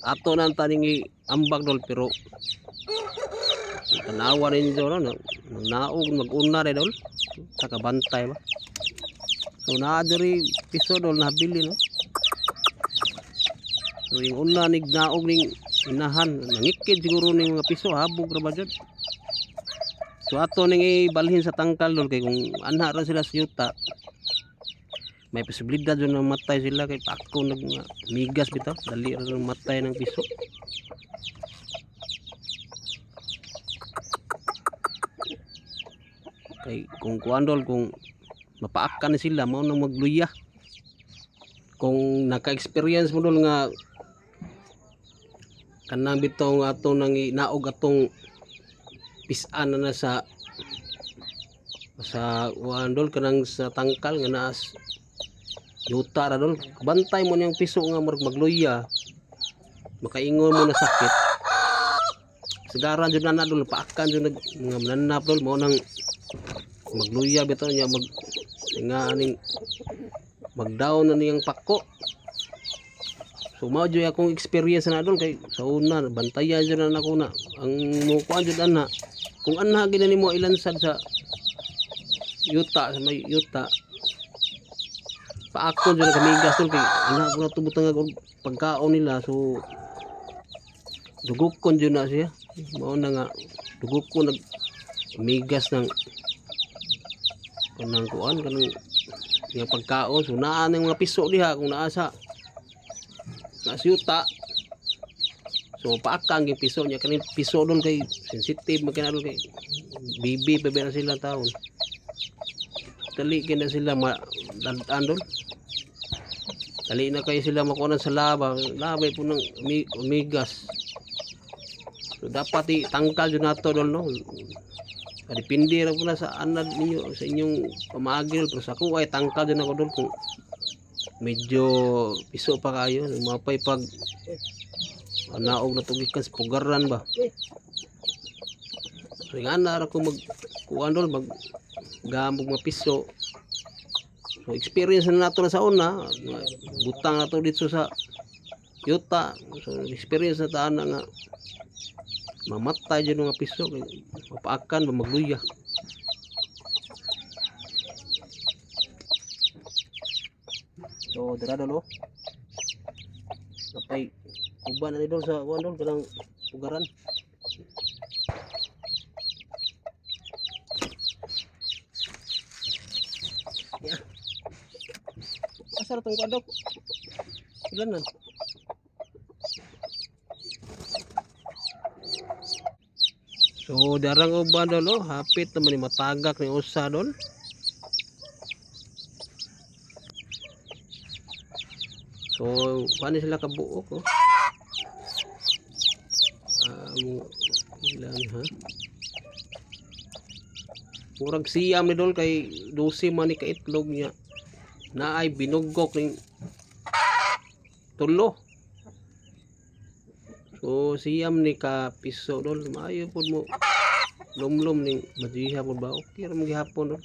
ato nang taning ambag dol pero tanawa rin dol no naog mag-una rin dol takabantay ba. So naa diri piso dol nabili no. So yung una nig naog ning inahan nangikid siguro ning mga piso habog ra ba jud. So ato ning ibalhin sa tangkal dol kay kung anha ra sila sa yuta may posibilidad yun na matay sila kay pako nag migas bitaw dali ra nang matay ng piso. Kay kung kuandol kung mapaakan na sila mao nang magluya. Kung naka-experience mo dol nga kanang bitaw nga atong nang naog atong pisan na sa kuandol kanang sa tangkal nga naas yuta ra dol bantay mo niyang piso nga magluya makaingon mo na sakit sagaran jud na dol paakan jud mga mananap dol mao nang magluya bitaw niya nga aning magdaon na niyang pako. So mao jud akong experience na dol kay sa una bantayan jud na nako na ang mo kuan jud ana kung anha ginani mo ilansad sa yuta sa may yuta paako dyan kamigas tol kay anak ko na tubutang pagkaon nila so dugukon dyan na siya mao na nga dugukon nag migas ng kanang kuan kanang yung pagkaon so naa ng mga piso diha kung naa sa yuta so paakang yung piso niya kaning piso doon kay sensitive magkana doon kay bibi pa na sila taon dali kina sila andol dali na kayo sila makuha sa labay po ng migas so dapat tangkal yun nato dol no depende ra po na sa anad ninyo sa inyong pamagil pero sa ako ay tangkal yun ako dol kung medyo piso pa kayo mapay pag naog na tugikan sa pugaran ba so nga na ra ko magkuhan dol gambog mga piso. So experience na nato na sa una, butang nato dito sa yuta. So experience na taan na nga mamatay dyan mga piso kay mapaakan ba magluya. So dira dolo. Napay uban na dito sa kuan dol kanang pugaran. Asal tong kadok. Ilan nan? So darang uban dolo, hapit naman ni matagak ni usa dol. So paano sila kabuok oh? Ilan ha? Murag siyam ni dol kay 12 man ni kaitlog niya. Na ay binugok ning tulo. So siyam ni ka piso dol maayo pud mo lumlum ning badiha pud ba okay ra magihapon dol.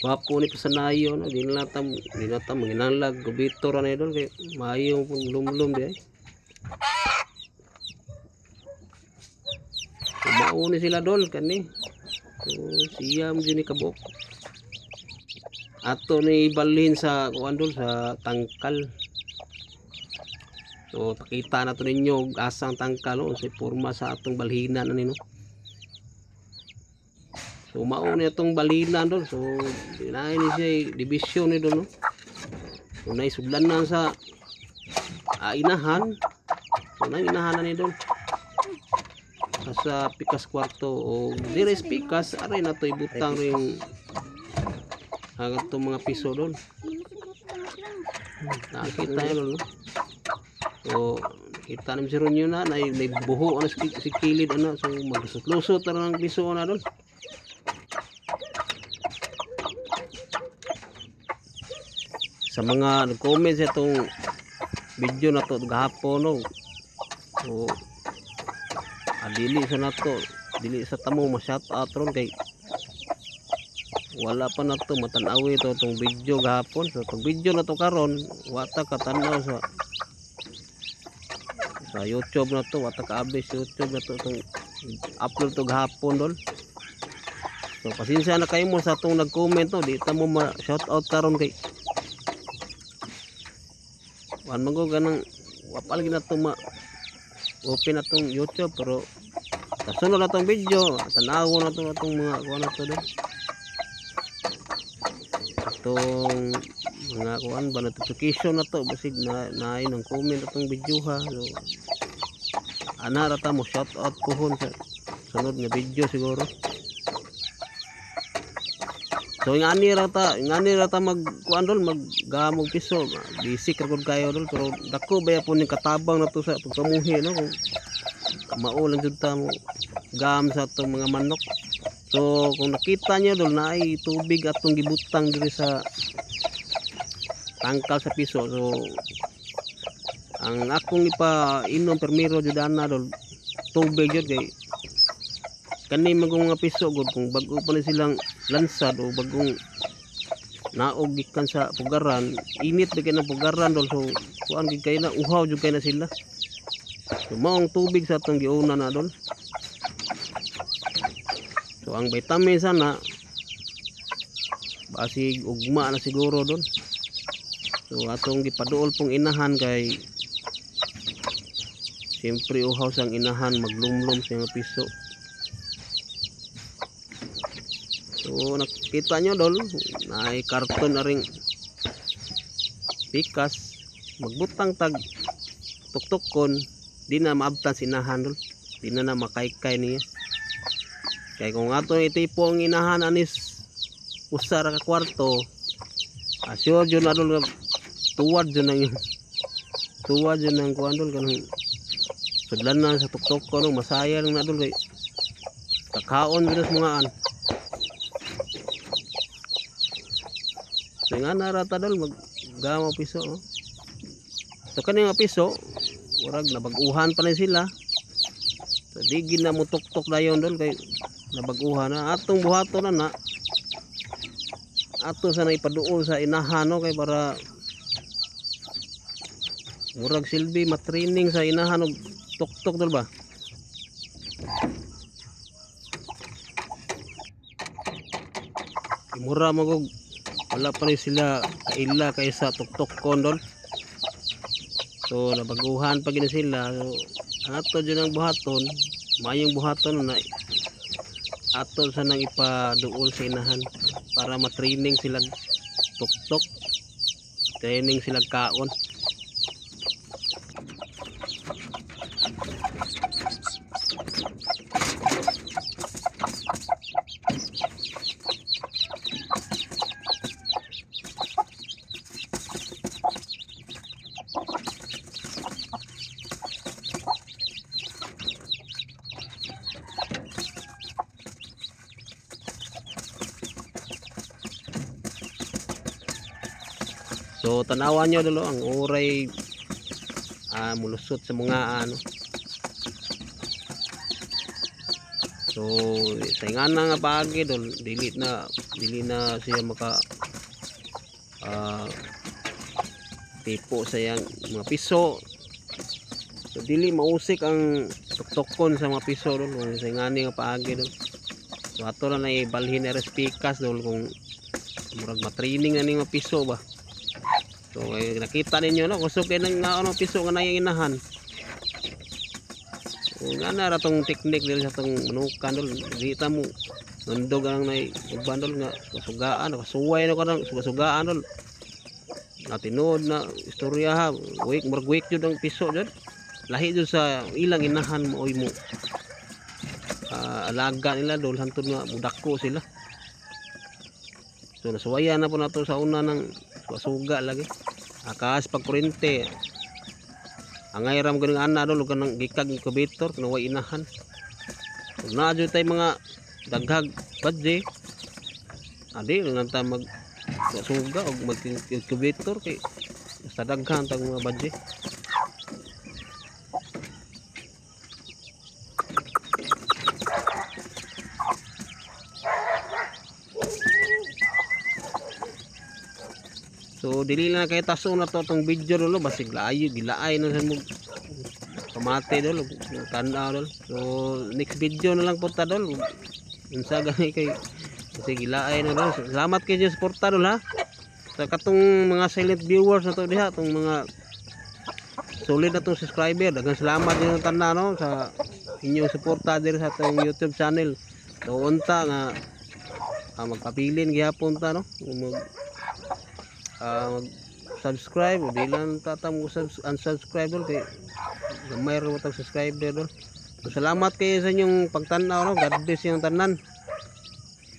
Wapo ni pasanayo no di na tam manginalag gubito ra na dol kay maayo pud lumlum di ay. Mauni sila dol kani. So siyam jud ni kabuk. Ato ni ibalhin sa kuandol sa tangkal. So pakita na to ninyo asang tangkal no sa porma sa atong balhinan ani no. So mao ni atong balhinan dol. So dinaay ni siya division ni dol no. So naisudlan na sa inahan. So nang inahan na ni dol. Sa pikas kwarto o dire pikas aray na to ibutang ring agad itong mga piso doon. Nakakita nyo doon. So, kita namin si Ronyo na. Naibuho na si kilid. So, maglusot-lusot na ng piso na doon. Sa mga nag-comment sa itong video na ito, gahapon no. So, dili sa na ito. Dili sa tamo, ma-shout out ron kay wala pa na to matanawi to itong video gahapon. So pag video na to karon wata katanaw sa sa YouTube na to, wata kaabis YouTube na to itong upload to gahapon dol. So pasensya na kayo mo sa itong nag-comment no, di ta mo ma shout out karon kay wan man ko ganang wapal gina to ma open na tong YouTube, pero kasunod na tong video tanawo na to atong mga kuan na to dol, itong mga kuan ba notification na to basig na naay ng comment atong video ha. So ana ra ta mo shout out kuhon sa sunod nga video siguro. So ngani ra ta mag kuan dol maggamog piso, basic ra gud kayo dol, pero dako baya po ning katabang na to sa pagkamuhi no, kung maulan jud ta mo gam sa atong mga manok. So kung nakita nyo dol na ay tubig atong gibutang diri sa tangkal sa piso. So ang akong ipainom permiro jud ana dol tubig jud kay kani magong mga piso gud kung bag-o pa ni silang lansad o bagong naog gikan sa pugaran, init ba kay na pugaran dol. So kuan gid kay na uhaw jud kay na sila. So maong tubig sa atong giuna na dol. So ang vitamin sana basig ugma na siguro dol. So atong gipaduol pong inahan kay siyempre uhaw sang inahan maglumlom sa mga piso. So nakita nyo dol na ay karton na ring pikas magbutang tag tuktukon, di na maabtan sinahan dol, di na makaykay niya. Kaya kung ato itipo ang inahan anis usa ra ka kwarto, asyo jud na dol tuwad jud nang tuwad jud nang kuan dol kanang sudlan na sa tuktukon no, masaya lang na dol kay kakaon gid mga an. So nga narata dol maggamaw piso no? So kani nga piso urag nabag-uhan pa na sila. So di gid na mo tuktok dayon dol kay nabag-uhan na atong buhaton na ato sa ipaduol sa inahan no, kay para murag silbi matraining sa inahan og tuktok dol ba. Mura magog wala pa rin sila kaila kaysa tuktok kondol. So nabaguhan pa gina sila. So ato dyan ang buhaton, mayong buhaton na ato sa nang ipaduol sa inahan para matraining sila tuktok, training sila kaon. So tanawan nyo dalo ang uray mulusot sa mga ano. So saingan na nga pagi dol, dili na siya maka tipo sa yang mga piso. So dili mausik ang tuktokon sa mga piso dol kung saingan nga pagi dol. So ato na ibalhin na respikas dol kung murag matraining na ning mga piso ba. So nakita ninyo no, kusog kay nang ano piso nga nayang inahan. So nga na ra tong technique dili sa tong manukan dol, di ta mo nandog ang nay ugbandol nga kasugaan, kasuway no kanang sugaan dol. Natinod na istorya ha, murag week jud ang piso jud. Lahi jud sa ilang inahan mo oy mo. Alaga nila dol hantod nga mudako sila. So nasuwayan na po nato sa una ng suga lagi. Akas pag kurente. Angay ram ganing ana dol kanang gikag incubator kanang way inahan. Ug naa jud tay mga daghag badje. Adi lang ta mag suga og mag incubator kay basta daghan tag mga badje. So dili na kay taso na to tong video lolo basig layo gilaay na sa pamati dol, tanaw dol. So next video na lang po ta dol. Unsa gani kay kasi gilaay na dol. Salamat kay sa suporta dol ha. Sa katong mga silent viewers na to diha, tong mga solid na tong subscriber. Daghang salamat din tanan no sa inyong suporta diri sa atong YouTube channel. So unta nga magpabilin gihapon ta no. Mag subscribe o di lang tatamo unsubscribe dol kay gamay ra mo tag subscriber dol. So salamat kayo sa inyong pagtanaw no. God bless yung tanan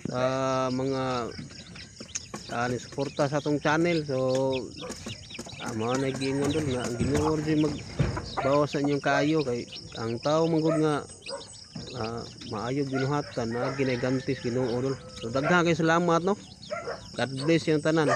sa mga ni suporta sa atong channel. So mao na giingon dol nga ang Ginoo rin magbawas sa inyong kaayo kay ang tao manggod nga maayo ginuhatan na ginagantis Ginoo dol. So daghang kay salamat no. God bless yung tanan.